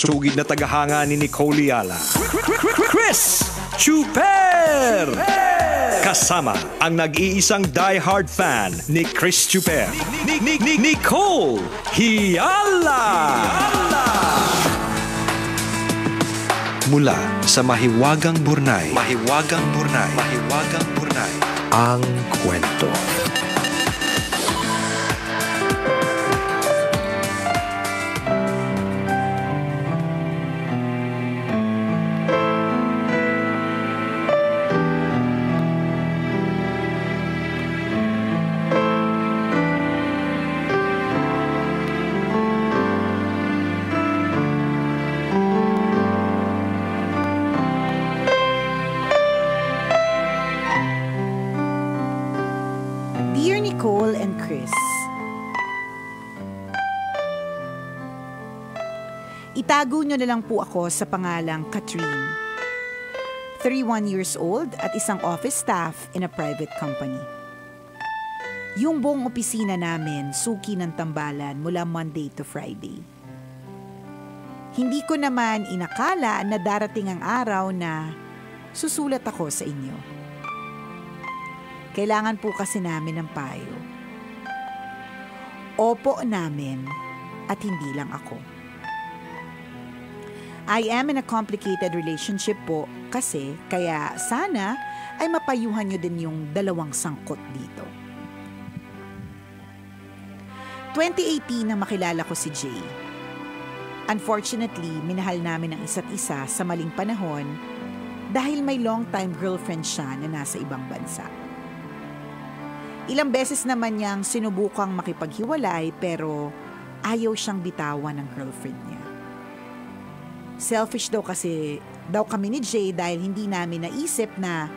sugid na tagahanga ni Nicole Yala, Chris Chuper! Kasama ang nag-iisang die-hard fan ni Chris Chuper, Nicole Yala! Mula sa Mahiwagang Burnay, ang kwento. Itago nyo na lang po ako sa pangalang Catherine. 31 years old at isang office staff in a private company. Yung buong opisina namin, suki ng tambalan mula Monday to Friday. Hindi ko naman inakala na darating ang araw na susulat ako sa inyo. Kailangan po kasi namin ng payo. Opo namin at hindi lang ako. I am in a complicated relationship po kasi kaya sana ay mapayuhan nyo din yung dalawang sangkot dito. 2018 nang makilala ko si Jay. Unfortunately, minahal namin ang isa't isa sa maling panahon dahil may long-time girlfriend siya na nasa ibang bansa. Ilang beses naman niyang sinubukang makipaghiwalay pero ayaw siyang bitawan ng girlfriend niya. Selfish daw kasi kami ni Jay dahil hindi namin naisip na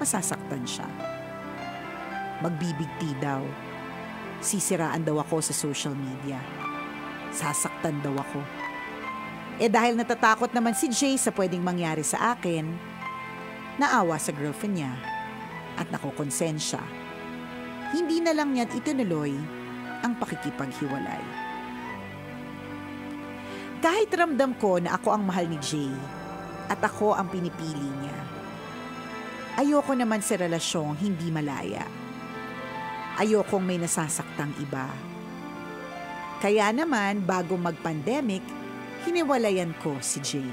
masasaktan siya. Magbibigti daw. Sisiraan daw ako sa social media. Sasaktan daw ako. Dahil natatakot naman si Jay sa pwedeng mangyari sa akin, naawa sa girlfriend niya at nakukonsensya. Hindi na lang niya itinuloy ang pakikipaghiwalay. Kahit ramdam ko na ako ang mahal ni Jay at ako ang pinipili niya, ayoko naman sa relasyong hindi malaya. Ayokong may nasasaktang iba. Kaya naman, bago mag-pandemic, hiniwalayan ko si Jay.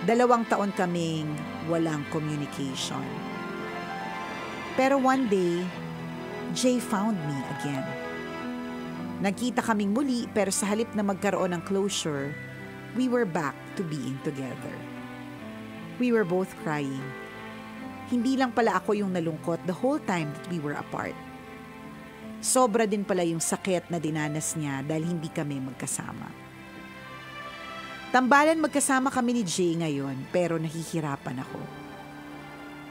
2 taon kaming walang communication. Pero one day, Jay found me again. Nagkita kaming muli pero sa halip na magkaroon ng closure, we were back to being together. We were both crying. Hindi lang pala ako yung nalungkot the whole time that we were apart. Sobra din pala yung sakit na dinanas niya dahil hindi kami magkasama. Tambalan magkasama kami ni Jay ngayon pero nahihirapan ako.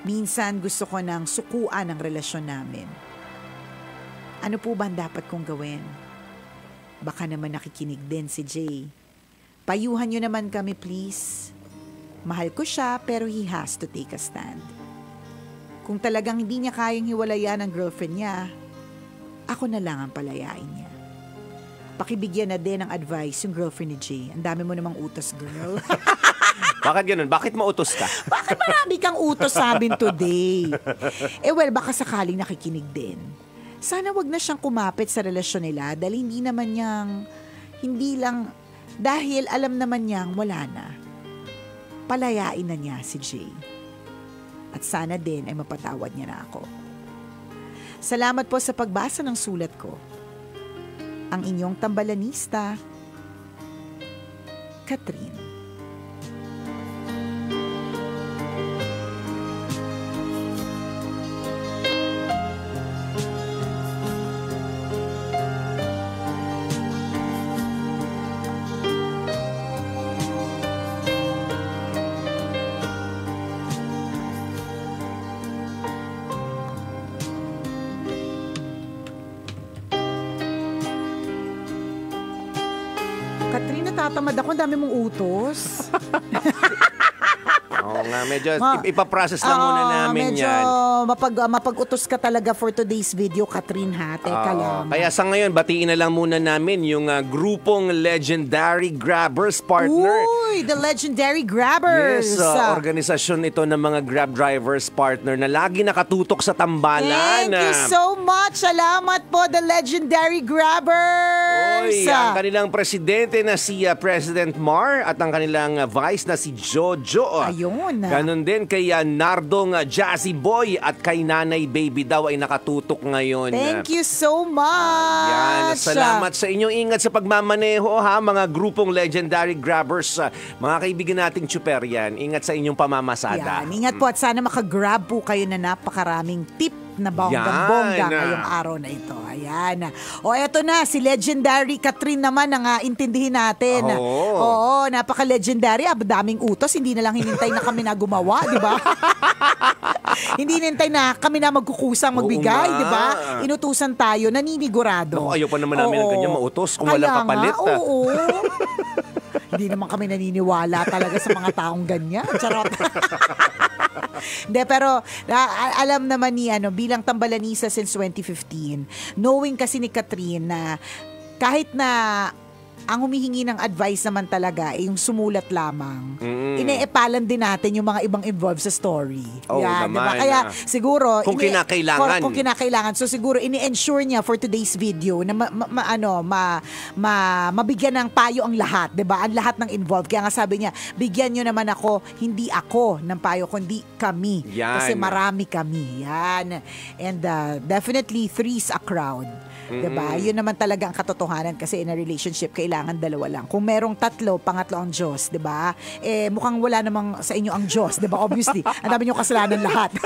Minsan gusto ko nang sukuan ang relasyon namin. Ano po ba ang dapat kong gawin? Baka naman nakikinig din si Jay. Payuhan niyo naman kami please. Mahal ko siya pero he has to take a stand. Kung talagang hindi niya kayang hiwalayan ang girlfriend niya, ako na lang ang palayain niya. Pakibigyan na din ng advice yung girlfriend ni Jay. Ang dami mo namang utos, girl. Bakit ganun? Bakit mautos ka? Bakit marami kang utos sabin today? Baka sakaling nakikinig din. Sana wag na siyang kumapit sa relasyon nila dahil dahil alam naman niyang wala na. Palayain na niya si Jay. At sana din ay mapatawad niya na ako. Salamat po sa pagbasa ng sulat ko. Ang inyong tambalanista, Catherine. Katrina, tatamad ako. Ang dami mong utos. Oo, nga, medyo ipaprocess lang muna namin medyo yan. mapag-utos ka talaga for today's video, Catherine, ha? Teka lang. Kaya sa ngayon, batiin na lang muna namin yung grupong Legendary Grabbers partner. Uy, the Legendary Grabbers. Yes, organisasyon ito ng mga Grab drivers partner na lagi nakatutok sa tambalan. Thank you so much. Salamat po, the Legendary Grabbers. Oy, ang kanilang presidente na si President Mar at ang kanilang vice na si Jojo. Ayun. Ganon din kay Nardong Jazzy Boy at kay Nanay Baby daw ay nakatutok ngayon. Thank you so much. Yan, salamat sa inyong ingat sa pagmamaneho ha, mga grupong Legendary Grabbers. Mga kaibigan nating tsuper yan, ingat sa inyong pamamasada. Yan, ingat po at sana makagrab po kayo na napakaraming tip na bonggang-bongga ngayong araw na ito. Ayan. O eto na, si Legendary Catherine naman ang intindihin natin. Oo, napaka-legendary. Daming utos. Hindi na lang hinintay na kami na gumawa, di ba? Hindi hinintay na kami na magkukusang magbigay, di ba? Inutusan tayo, naninigurado. Ayaw pa naman namin ng ganyan mautos kung walang kapalit. Oo. Hindi naman kami naniniwala talaga sa mga taong ganyan. Charot. Hindi, pero alam naman ni bilang tambalanisa since 2015, knowing kasi ni Catherine na kahit na ang humihingi ng advice naman talaga yung sumulat lamang. Ineepalan din natin yung mga ibang involved sa story. Yan, naman. diba? Kaya siguro kung kinakailangan. Kung kinakailangan. So siguro ini-ensure niya for today's video na mabigyan ng payo ang lahat, 'di ba? Ang lahat ng involved. Kaya nga sabi niya, bigyan niyo naman ako, hindi ako ng payo kundi kami. Yan. Kasi marami kami. Yan. And definitely three's a crowd. Diba? Yun naman talaga ang katotohanan kasi in a relationship, kailangan dalawa lang. Kung merong tatlo, pangatlo ang Diyos, diba? Mukhang wala namang sa inyo ang Diyos, diba? Obviously, ang dami nyo kasalanan lahat.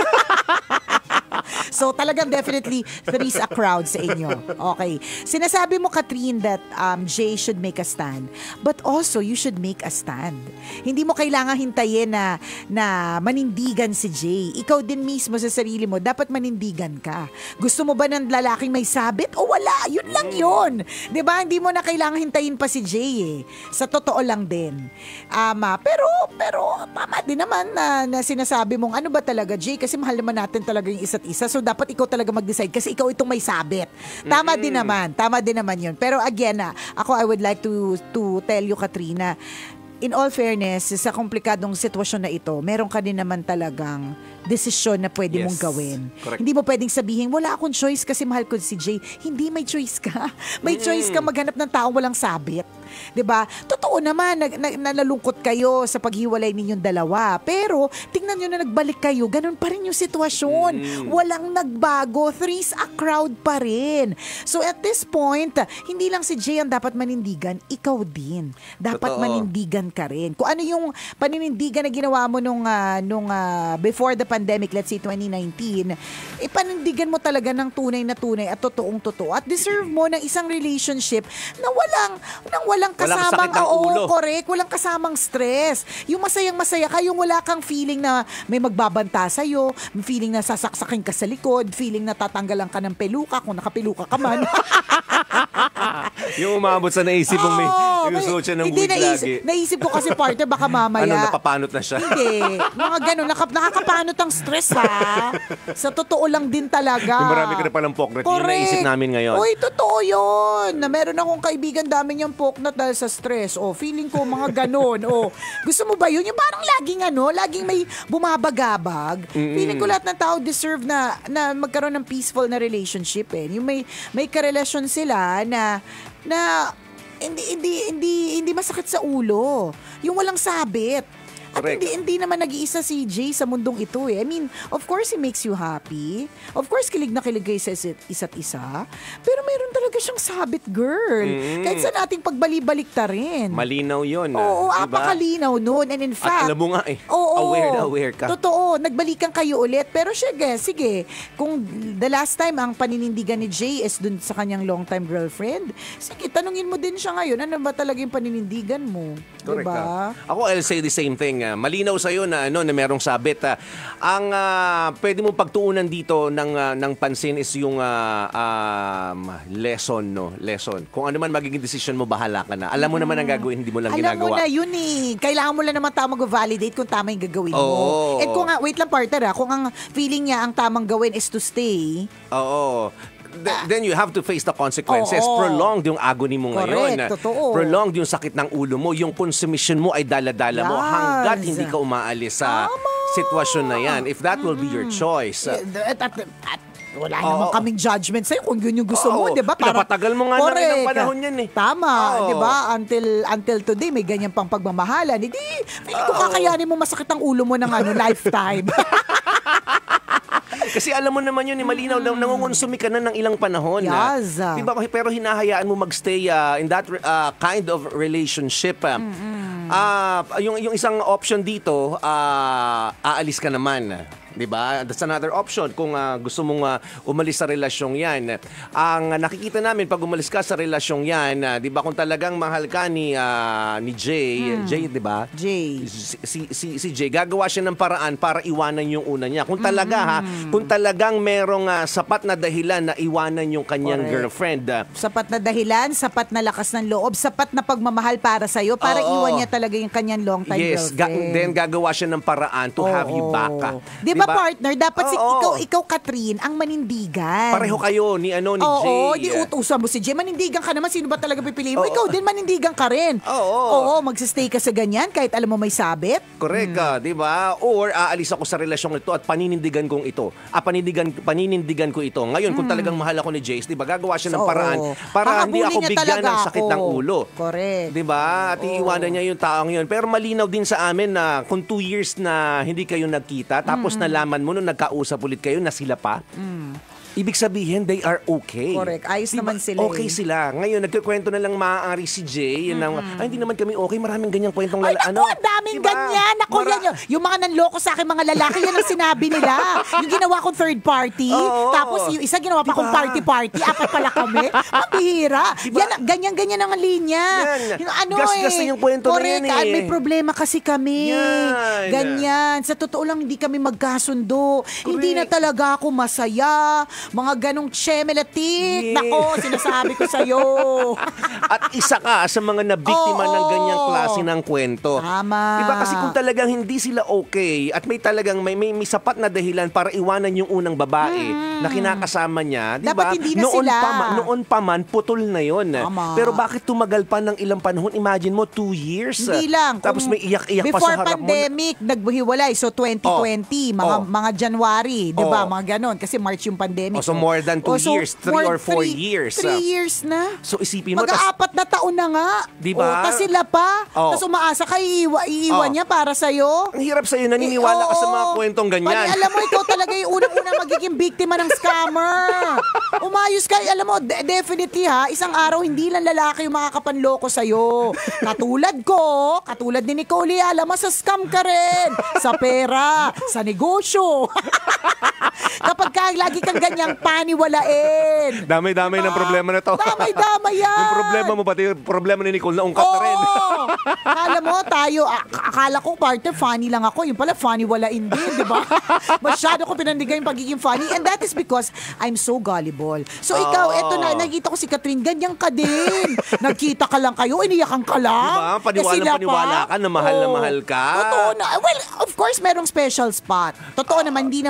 So talagang definitely three's a crowd sa inyo. Okay. Sinasabi mo, Catherine, that Jay should make a stand. But also, you should make a stand. Hindi mo kailangan hintayin na manindigan si Jay. Ikaw din mismo sa sarili mo, dapat manindigan ka. Gusto mo ba ng lalaking may sabit o wala? Yun lang yun. Diba? Hindi mo na kailangan hintayin pa si Jay eh. Sa totoo lang din. Pero tama din naman na sinasabi mong ano ba talaga, Jay? Kasi mahal naman natin talaga yung isa't isa. So dapat ikaw talaga mag-decide kasi ikaw itong may sabit. Tama din naman yun. Pero again, I would like to tell you, Katrina, in all fairness, sa komplikadong sitwasyon na ito, meron ka din naman talagang desisyon na pwede mong gawin. Correct. Hindi mo pwedeng sabihin, wala akong choice kasi mahal ko si Jay. Hindi, may choice ka. May choice ka maghanap ng taong walang sabit. 'Di ba? Totoo naman, nalulungkot kayo sa paghiwalay ninyong dalawa. Pero, tingnan nyo na nagbalik kayo, ganun pa rin yung sitwasyon. Walang nagbago. Three's a crowd pa rin. So, at this point, hindi lang si Jay ang dapat manindigan, ikaw din. Dapat manindigan ka rin. Kung ano yung paninindigan na ginawa mo nung before the pandemic, let's say 2019, panindigan mo talaga ng tunay na tunay at totoong totoo. At deserve mo ng isang relationship na walang kasamang correct, walang kasamang stress. Yung masayang-masaya ka, yung wala kang feeling na may magbabanta sa'yo, feeling na sasaksakin ka sa likod, feeling na tatanggalan ka ng peluka kung nakapeluka ka man. Yung umabot sa naisip mong may nagsusuot siya ng wig lagi. Naisip ko kasi partner, baka mamaya. Napapanot na siya? Hindi. Mga ganun, nakakapanot ang stress ha. Sa totoo lang din talaga. Yung marami ka na palang poknat. Yung naisip namin ngayon. Uy, totoo yun. Na meron akong kaibigan, dami niyang poknat dahil sa stress. Feeling ko mga ganun. Gusto mo ba yun? Yung parang laging may bumabagabag. Feeling ko lahat ng tao deserve na magkaroon ng peaceful na relationship eh. Yung may karelasyon sila na hindi masakit sa ulo. Yung walang sabit. At hindi naman nag-iisa si Jay sa mundong ito eh. I mean, of course he makes you happy. Of course kilig na kilig kayo sa isa't isa. Pero meron talaga siyang sabit, girl. Kahit sa nating pagbali-balik ta rin. Malinaw yun. Oo, diba? apakalinaw nun. And in fact, at alam mo nga aware ka. Totoo, nagbalikan kayo ulit. Pero sige, kung the last time ang paninindigan ni Jay is dun sa kanyang long-time girlfriend, sige, tanungin mo din siya ngayon, ano ba talaga yung paninindigan mo? Correct diba? Ako, I'll say the same thing. malinaw sa iyo na na merong sabit. Ang pwede mong pagtuunan dito ng pansin is yung lesson, no? Lesson. Kung ano man magiging decision mo, bahala ka na. Alam mo naman ang gagawin, hindi mo lang Alam mo ginagawa. na yun eh. Kailangan mo lang naman mag-validate kung tama yung gagawin mo. Oo. Kung wait lang partner kung ang feeling niya ang tamang gawin is to stay. Oo. Then you have to face the consequences. Oo. Prolonged yung agony mo ngayon. Correct, totoo. Prolonged yung sakit ng ulo mo. Yung consumption mo ay dala-dala mo Yes. hanggat hindi ka umaalis sa sitwasyon na yan. If that will be your choice. At wala naman kaming judgment sa'yo kung yun yung gusto mo, Oo. di ba? Pinapatagal mo nga ng ilang panahon yan eh. Tama, Oo. di ba? Until today, may ganyan pang pagmamahalan. Hindi, feeling ko kakayanin mo masakit ang ulo mo ng lifetime. Kasi alam mo naman yun, malinaw na nangungonsumi ka na ng ilang panahon. Yes. Diba? Pero hinahayaan mo magstay in that kind of relationship. Yung isang option dito, aalis ka naman. Diba? That's another option kung gusto mong umalis sa relasyong yan. Ang nakikita namin pag umalis ka sa relasyong yan, diba kung talagang mahal ka ni Jay, Jay, diba? Jay. Si Jay, gagawa siya ng paraan para iwanan yung una niya. Kung talaga kung talagang merong sapat na dahilan na iwanan yung kanyang Correct. girlfriend. Sapat na dahilan, sapat na lakas ng loob, sapat na pagmamahal para sa'yo, para Oo. iwan niya talaga yung kanyang long-time Yes, girlfriend. then gagawa siya ng paraan to have you back. Di ba, partner? Dapat Oo. ikaw, Catherine, ang manindigan. Pareho kayo ni Jay. Oo, di utusan mo si Jay. Manindigan ka naman. Sino ba talaga pipiliin mo? Oo. Ikaw din manindigan ka rin. Oo. Magsistay ka sa ganyan kahit alam mo may sabit. Correct ka, di ba? Or aalis ako sa relasyong ito at paninindigan kong ito. Paninindigan ko ito. Ngayon, kung talagang mahal ako ni Jace, di ba, gagawa siya ng Oo. paraan para hindi Hahabulin ako niya bigyan talaga ng sakit ng ako. ulo. Correct. Di ba? At iiwanan niya yung taong yun. Pero malinaw din sa amin na kung 2 years na hindi kayo nagkita, tapos nalaman mo nung nagkausap ulit kayo na sila pa, ibig sabihin, they are okay. Correct. Ayos Diba? naman sila Okay eh. sila. Ngayon, nagkikwento na lang maaari si Jay. Hindi naman kami okay. Maraming ganyang kwentong Ay, naku, ang daming ganyan. Naku, yan yung mga nanloko sa akin, mga lalaki, yan ang sinabi nila. Yung ginawa kong third party, Oo. tapos yung isa ginawa pa Diba? kong party-party, apat pala kami. Mabihira. Diba? Yan, ganyan-ganyan ang linya. Yan. Yung Gas-gas na yung kwento na correct, yan eh. May problema kasi kami. Yan. Ganyan. Sa totoo lang, hindi kami magkasundo. Hindi na talaga ako masaya. Mga ganong chemelatik. Yeah. Nako, sinasabi ko sa'yo. At isa ka sa mga nabiktima Oo. ng ganyang klase ng kwento. Tama. Diba? Kasi kung talagang hindi sila okay at may talagang may sapat na dahilan para iwanan yung unang babae na kinakasama niya, diba? Dapat hindi na sila. Noon pa man, putol na yun. Tama. Pero bakit tumagal pa ng ilang panahon? Imagine mo, 2 years. Hindi lang. Tapos Kung may iyak-iyak pa before sa harap mo. pandemic, nagbuhiwalay. So, 2020, mga January, di ba? Mga ganon. Kasi March yung pandemic. So more than 2 years, 3 or 4 3 years. years na. So isipin mo, Mag-aapat na taon na nga. Di ba? Tapos sila pa. Oh. Tapos umaasa ka, iiwan Oh. niya para sa'yo. ang hirap sa'yo, naniniwala ka sa mga Oo. kwentong ganyan. Pati alam mo, ikaw talaga yung unang-unang magiging biktima ng scammer. Umayos ka. Alam mo, definitely isang araw hindi lang lalaki yung makakapanloko sa'yo. Katulad ni Nicole, alam mo, sa scam ka rin. Sa pera, sa negosyo. Kapag lagi kang ganyang paniwalain. Damay-damay ng problema na to. Damay-damay yan. Yung problema mo, pati yung problema ni Nicole, naungkat na rin. Alam mo, akala ko partner, funny lang ako. Yung pala, funny walain din, di ba? Masyado ko pinandigay yung pagiging funny. And that is because I'm so gullible. So ikaw, eto na, nakita ko si Catherine, ganyan ka din. Nagkita ka lang kayo, iniyakan ka lang. Diba? Paniwala ka na mahal ka. Totoo na. Well, of course, merong special spot. Totoo naman, hindi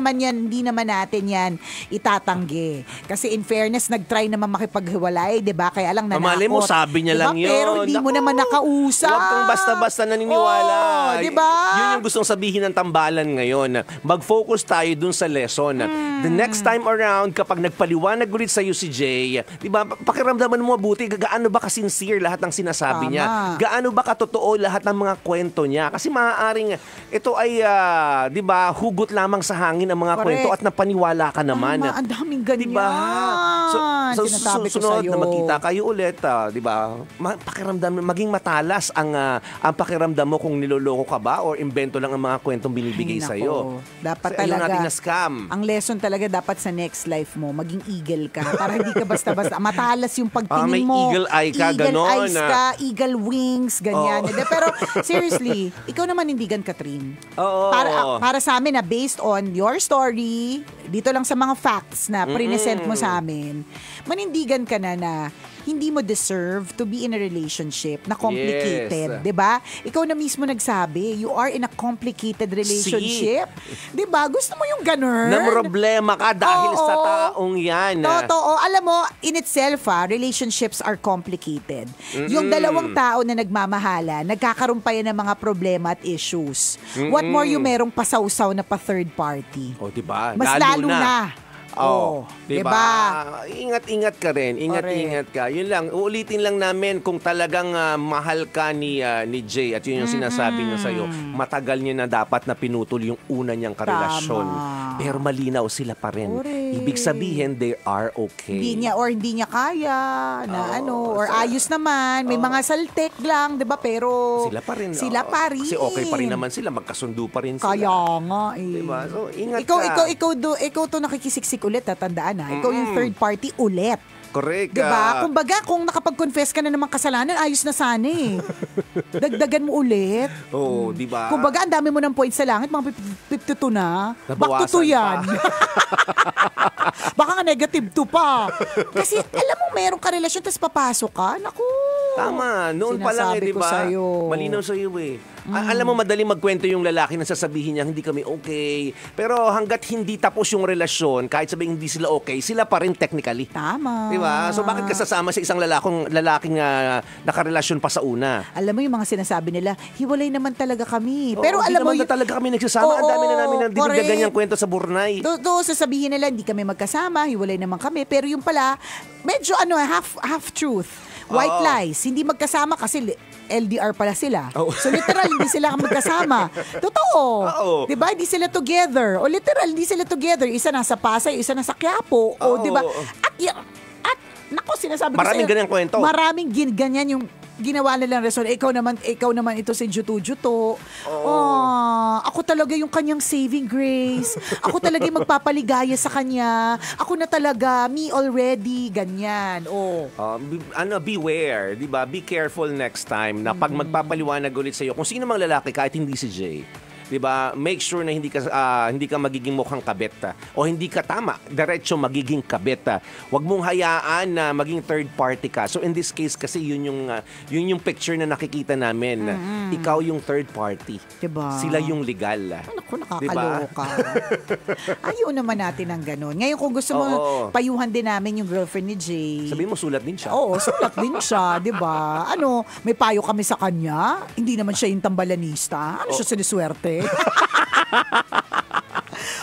naman natin yan itatanggi. Kasi in fairness, nag-try naman makipaghiwalay, di ba? Kaya lang nanakot. Malay mo, sabi niya lang yun. Pero hindi mo Naku, naman nakausap. Huwag kang basta-basta naniniwala. Oo, di ba? Yun yung gustong sabihin ng tambalan ngayon. Mag-focus tayo dun sa lesson. The next time around, kapag nagpaliwanag ulit sa'yo si Jay, di ba, pakiramdaman mo mabuti, gaano ba ka-sincere lahat ng sinasabi Tama. niya? Gaano ba katotoo lahat ng mga kwento niya? Kasi maaaring ito ay, di ba, hugot lamang sa hangin ang mga Correct. kwento at napaniwala ka naman. Tama, ang daming ganyan. Diba? Sinasabi ko susunod sa'yo. na magkita kayo ulit, di ba? Pakiramdam, maging matalas ang pakiramdam mo kung niloloko ka ba or imbento lang ang mga kwentong binibigay Ay, sa'yo. nako. Dapat So, ayaw talaga. natin na scam. Ang lesson talaga dapat sa next life mo, maging eagle ka. Para hindi ka basta-basta. Matalas yung pagtingin may mo. eagle eye ka, Eagle ganon, eyes ka, eagle wings, ganyan. Pero seriously, ikaw naman nindigan, Katrin. Oo. Para sa amin na based on your story, dito lang sa mga facts na present mo sa amin, manindigan ka na hindi mo deserve to be in a relationship na complicated, Yes. 'di ba? Ikaw na mismo nagsabi, you are in a complicated relationship. 'Di ba? Gusto mo yung ganun? Na problema ka dahil Oo. sa taong yan. Totoo. Alam mo, in itself, relationships are complicated. Yung dalawang tao na nagmamahala, nagkakaroon pa yan ng mga problema at issues. What more yung merong pasawsaw na pa third party? O, diba? Mas lalo na. Oh, diba? Ingat-ingat ka rin. Ingat-ingat ka. Yun lang. Uulitin lang namin kung talagang mahal ka ni Jay at yun yung sinasabi niya sa'yo. Matagal niya na dapat na pinutol yung una niyang karelasyon. Tama. Pero malinaw sila pa rin. Correct. Ibig sabihin, they are okay. Hindi niya kaya na or ayos naman, may mga saltek lang, 'di ba? Pero Sila pa rin. Sila oo. pa rin. Kasi okay pa rin naman sila. Magkasundo pa rin sila. Kaya nga eh. Diba? So, ingat Ikaw to nakikisiksik ulit, tatandaan na. Ikaw yung third party ulit. Correct. 'Di ba? Kumbaga, kung nakapag-confess ka na naman kasalanan, ayos na sana eh. Dagdagan mo ulit. Oo, di ba? Kumbaga, ang dami mo ng points sa langit, mga 52 na. Back to 2 Nabawasan yan. Baka nga negative 2 pa. Kasi alam mo, meron ka relasyon, tapos papasok ka. Naku. Tama. Noon pa lang Sinasabi di ko ba? sa'yo. Malinaw sa'yo eh. Alam mo, madaling magkwento yung lalaki na sasabihin niya, hindi kami okay. Pero hanggat hindi tapos yung relasyon, kahit sabihin hindi sila okay, sila pa rin technically. Tama. Di ba? So bakit ka sasama sa isang lalaking nakarelasyon pa sa una? Alam mo yung mga sinasabi nila, hiwalay naman talaga kami. Oo, Pero di alam mo, naman na talaga kami nagsasama. Ang dami na namin ng correct. ganyang kwento sa Burnay. Sasabihin nila, hindi kami magkasama, hiwalay naman kami. Pero yung pala, medyo half truth. White lies. Hindi magkasama kasi LDR pala sila. Oo. So literal, hindi sila magkasama. Totoo. Oo. Diba? Hindi sila together. O literal, hindi sila together. Isa nasa Pasay, isa nasa Quiapo. O Oo. diba? At nako, sinasabi ko Maraming sa'yo, ganyang kwento. Maraming ganyan yung ginawa nilang reson. Ikaw naman ito si Juto. Ako talaga yung kanyang saving grace. Ako talaga yung magpapaligaya sa kanya. Ako na talaga, me already, ganyan. Beware, di ba? Be careful next time na pag magpapaliwanag ulit sa'yo, kung sino mang lalaki, kahit hindi si Jay, di ba? Make sure na hindi ka magiging mukhang kabet o hindi ka diretso magiging kabet. Huwag mong hayaan na maging third party ka. So in this case kasi yun yung picture na nakikita namin. Ikaw yung third party. Diba? Sila yung legal. Naku, nakakaloka. Ayaw naman natin ng ganun. Ngayon, kung gusto mo, payuhan din namin yung girlfriend ni Jay. Sabihin mo, sulat din siya. Oo, sulat din siya, di ba? May payo kami sa kanya. Hindi naman siya yung tambalanista. Siya siniswerte?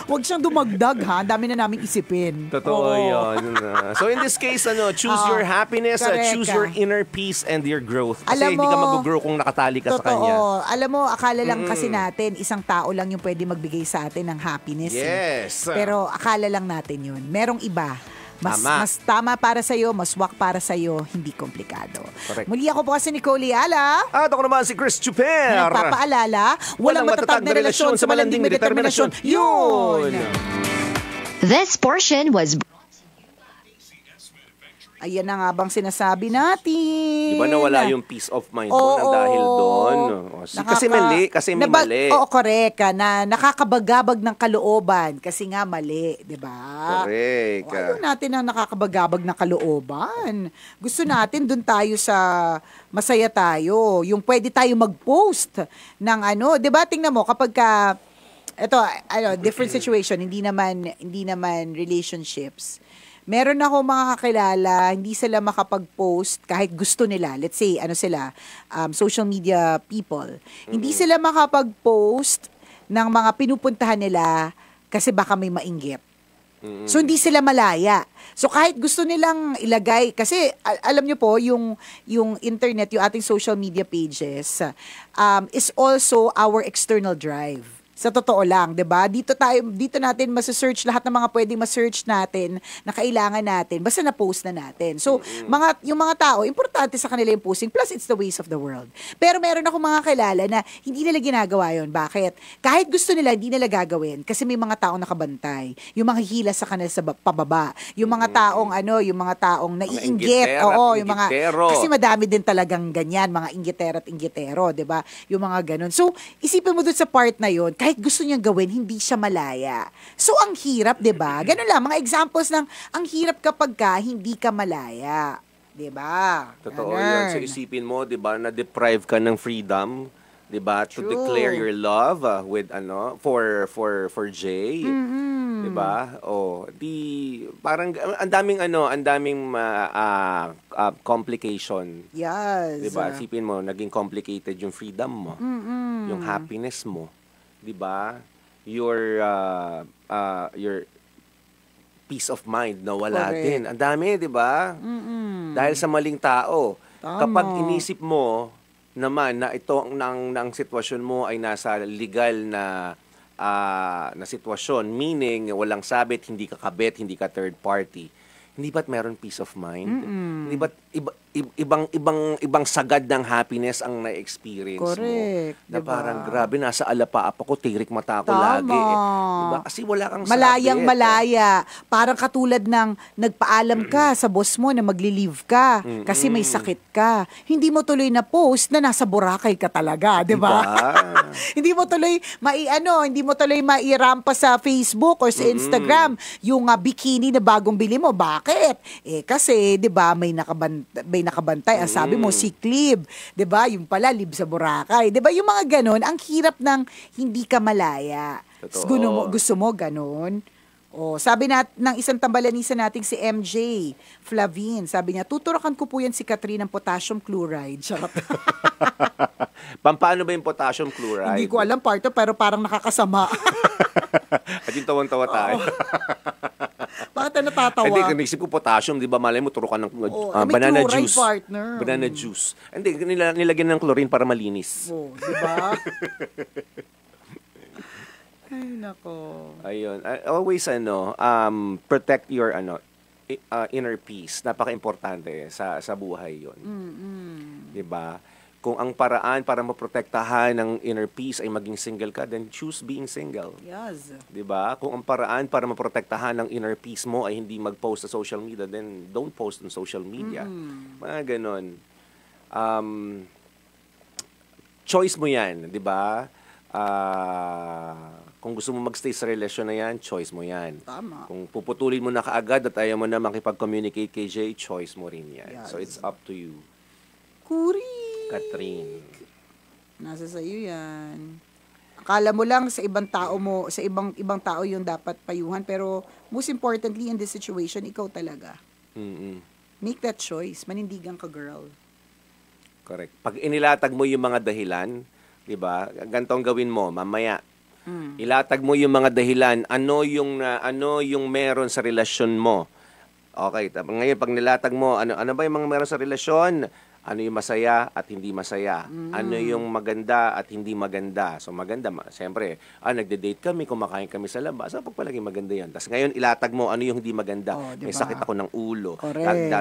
Huwag siyang dumagdag, ha? Dami na naming isipin. Totoo yun. So in this case, choose your happiness, correct choose ka. your inner peace and your growth. Kasi Alam hindi ka mo, mag-grow kung nakatali ka sa kanya. Totoo. Alam mo, akala lang kasi natin, isang tao lang yung pwede magbigay sa atin ng happiness. Yes. Pero akala lang natin yun. Merong iba. Tama. Mas tama para sa'yo, mas wak para sa'yo, hindi komplikado. Correct. Muli ako po kasi Nicole Yala. At ako naman si Chris Chuper. Nagpapaalala, walang matatag na relasyon sa malanding may determinasyon. Yun! This portion was Ayan na nga bang sinasabi natin. Di ba nawala yung peace of mind ko na dahil doon? Kasi may mali. Oo, correct ka na nakakabagabag ng kalooban kasi nga mali, di ba? Correct. Ayaw natin ang nakakabagabag ng kalooban. Gusto natin dun tayo sa masaya tayo. Yung pwede tayo mag-post ng di ba? Tingnan mo, kapag ka, different situation, hindi naman relationships. Meron ako mga kakilala, hindi sila makapag-post kahit gusto nila. Let's say, social media people. Hindi sila makapag-post ng mga pinupuntahan nila kasi baka may mainggit. So, hindi sila malaya. So, kahit gusto nilang ilagay, kasi alam nyo po, yung internet, yung ating social media pages, is also our external drive. Sa totoo lang, 'di ba? Dito natin ma-search lahat ng mga pwedeng ma-search natin na kailangan natin basta na-post na natin. So, yung mga tao, importante sa kanila yung posting plus it's the ways of the world. Pero meron ako mga kilala na hindi nila ginagawa 'yon. Bakit? Kahit gusto nila, hindi nila gagawin kasi may mga taong nakabantay. Yung mga hila sa kanila sa pababa. Yung mga taong yung mga taong naiinggit. Oo, yung mga kasi madami din talagang ganyan, mga inggitera at inggitero, 'di ba? Yung mga ganun. So, isipin mo dun sa part na 'yon, kahit gusto niyang gawin, hindi siya malaya. So, ang hirap, 'di ba? Ganun lang, mga examples ng ang hirap kapag hindi ka malaya. 'Di ba? Totoo 'yun. So, isipin mo, 'di ba, na-deprive ka ng freedom, 'di ba, to declare your love with for Jay. 'Di ba? Parang ang daming complication. Yes. 'Di ba? Isipin mo, naging complicated yung freedom mo. Yung happiness mo. 'Di ba? Your peace of mind nawala din. Ang dami, 'di ba? Dahil sa maling tao. Tama. Kapag inisip mo naman na ito ng sitwasyon mo ay nasa legal na sitwasyon, meaning walang sabit, hindi ka kabit, hindi ka third party, hindi ba't meron peace of mind? Hindi ba't ibang sagad ng happiness ang na-experience Correct, mo? Na diba? parang grabe, nasa alapaap ako, tirik mata ko Tama. lagi. Diba? Kasi wala kang Malayang sabit. malaya. Parang katulad ng nagpaalam ka sa boss mo na magli-leave ka kasi may sakit ka. Hindi mo tuloy na post na nasa Boracay ka talaga, 'di ba? Hindi mo tuloy mairampa sa Facebook or sa Instagram yung bikini na bagong bili mo. Bakit? Kasi 'di ba may nakabantay. Ang sabi mo sick leave, 'di ba? Yung pala leave sa Boracay. 'Di ba? Yung mga ganon, ang hirap ng hindi ka malaya. Gusto mo ganon? Sabi ng isang tambalanisa nating si MJ Flavin, sabi niya, tuturakan ko po yan si Catherine ng potassium chloride. Charot. Paano ba yung potassium chloride? Hindi ko alam parto, pero parang nakakasama. At yung tawan-tawa tayo. Bakit na natatawa? Hindi, naisip ko potassium, di ba? Malay mo, turukan ng banana juice. Partner. Banana juice. Hindi, nilagyan ng chlorine para malinis. Di ba? Ay, nako. Ayun. Always, protect your, inner peace. Napaka-importante sa buhay yun. Di ba? Kung ang paraan para maprotektahan ng inner peace ay maging single ka, then choose being single. Yes. 'Di ba? Kung ang paraan para maprotektahan ng inner peace mo ay hindi mag-post sa social media, then don't post on social media. Mga ganon. Choice mo 'yan, 'di ba? Kung gusto mo magstay sa relasyon na 'yan, choice mo 'yan. Tama. Kung puputulin mo na kaagad at ayaw mo na makipag-communicate kay Jay, choice mo rin 'yan. Yes. So it's up to you. Catherine. Nasa sa'yo yan. Akala mo lang sa ibang tao yung dapat payuhan, pero most importantly in this situation, ikaw talaga. Make that choice. Manindigan ka, girl. Correct. Pag inilatag mo yung mga dahilan, 'di ba? Ganito ang gawin mo mamaya. Ilatag mo yung mga dahilan, ano yung meron sa relasyon mo. Okay, ngayon pag nilatag mo, ano ba yung mga meron sa relasyon? Ano yung masaya at hindi masaya? Ano yung maganda at hindi maganda? So maganda, siyempre, nagde-date kami, kumakain kami sa labas. So pagpalagi maganda yan. Tapos ngayon, ilatag mo ano yung hindi maganda. Diba? May sakit ako ng ulo.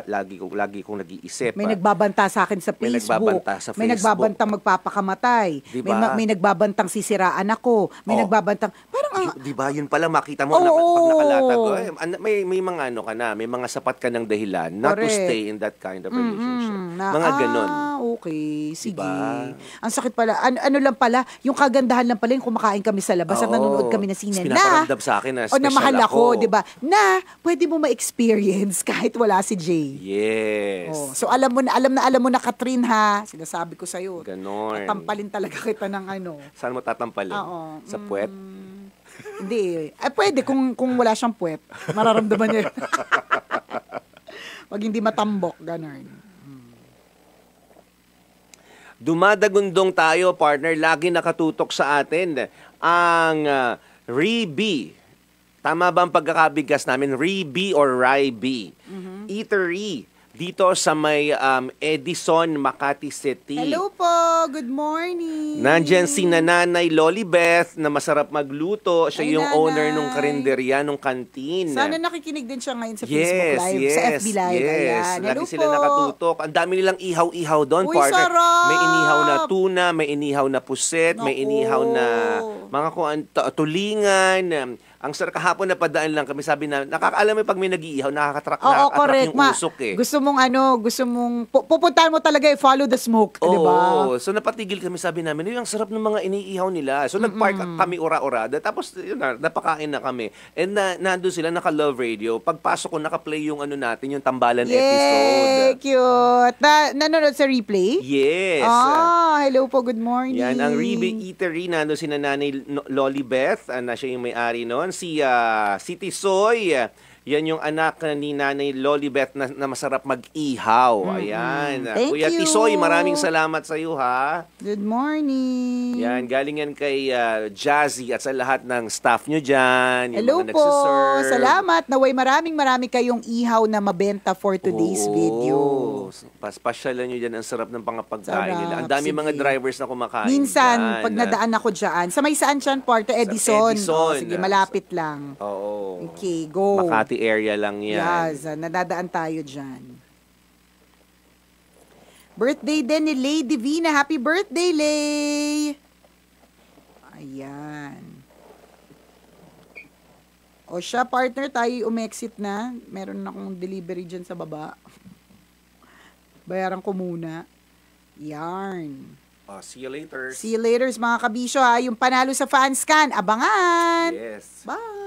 Lagi kong nag-iisip. May nagbabanta sa akin sa Facebook. May nagbabantang magpapakamatay. Diba? May nagbabantang sisiraan ako. May nagbabantang, parang diba, yun pala, makita mo, pag nakalatag, may mga may mga sapat ka ng dahilan not to stay in that kind of relationship. Mga ganon. Okay. Sige. Diba? Ang sakit pala. Ano lang pala, yung kagandahan lang pala yung kumakain kami sa labas at nanonood kami na sine na. Pinaparamdam sa akin na special na mahal ako, ako. diba? Na pwede mo ma-experience kahit wala si Jay. Yes. So alam mo na Catherine ha, sinasabi ko sa'yo. Ganon. Tampalin talaga kita ng Saan mo tatampalin? Sa puwet? Hindi. Pwede kung wala siyang puwet. Mararamdaman niya yun. Pag hindi matambok, ganon. Dumadagundong tayo, partner. Lagi nakatutok sa atin ang Ree-B. Tama ba ang pagkakabigkas namin? Ree-B or Rye-B? Eatery. dito sa may Edison, Makati City. Hello po, good morning. Nandyan si Nanay Lolibeth na masarap magluto. Siya Ay, yung Nanay. owner nung karinderya, nung kantin. Sana nakikinig din siya ngayon sa Yes, Facebook Live, yes, sa FB Live. yes. Ayan. Lagi Hello sila po. nakatutok. Ang dami nilang ihaw-ihaw doon, Uy, partner. sarap! May inihaw na tuna, may inihaw na puset, may Naku. inihaw na mga tulingan. Ang sarap, kahapon na padaan lang kami, sabi na, nakakaalam mo pag may nag-iihaw, Oo, nakaka-attract correct. yung usok eh. Gusto mong pupuntahan mo talaga follow the smoke, di ba? Oo, so napatigil kami, sabi namin, yung sarap ng mga iniihaw nila. So nag-park kami ura-urada, tapos yun na, napakain na kami. And nandun sila, naka-Love Radio. Pagpasok ko, naka-play yung ano natin, yung tambalan Yay, episode. cute. Nanonood sa replay? Yes. Hello po, good morning. Yan, ang Ribe Eatery, nandun si Nanay Lolibeth, na siya yung may-ari noon. Si Tisoy, yan yung anak ni Nanay Lolibeth na masarap mag-ihaw. Ayan. Thank Kuya you. Tisoy, maraming salamat sa iyo, ha? Good morning. Yan, galing yan kay Jazzy at sa lahat ng staff nyo dyan. Yung Hello mga po. nagsiserve. Salamat. Naway marami kayong ihaw na mabenta for today's video. Paspasyalan nyo dyan. Ang sarap ng pangapagkain Sarap. nila. Ang dami Sige. mga drivers na kumakain Minsan, dyan. pag nadaan ako dyan, sa may saan dyan, Porto Edison. Edison. Sige, malapit lang. Oo. Okay, go. Makati area lang yan. Yes, nadadaan tayo dyan. Birthday din ni Lay Divina. Happy birthday, Lay! Ayan. O siya, partner, tayo umexit na. Meron na akong delivery dyan sa baba. Bayaran ko muna. Yarn. See you later. See you later, mga kabisyo, ha. Yung panalo sa fan scan. Abangan! Yes. Bye!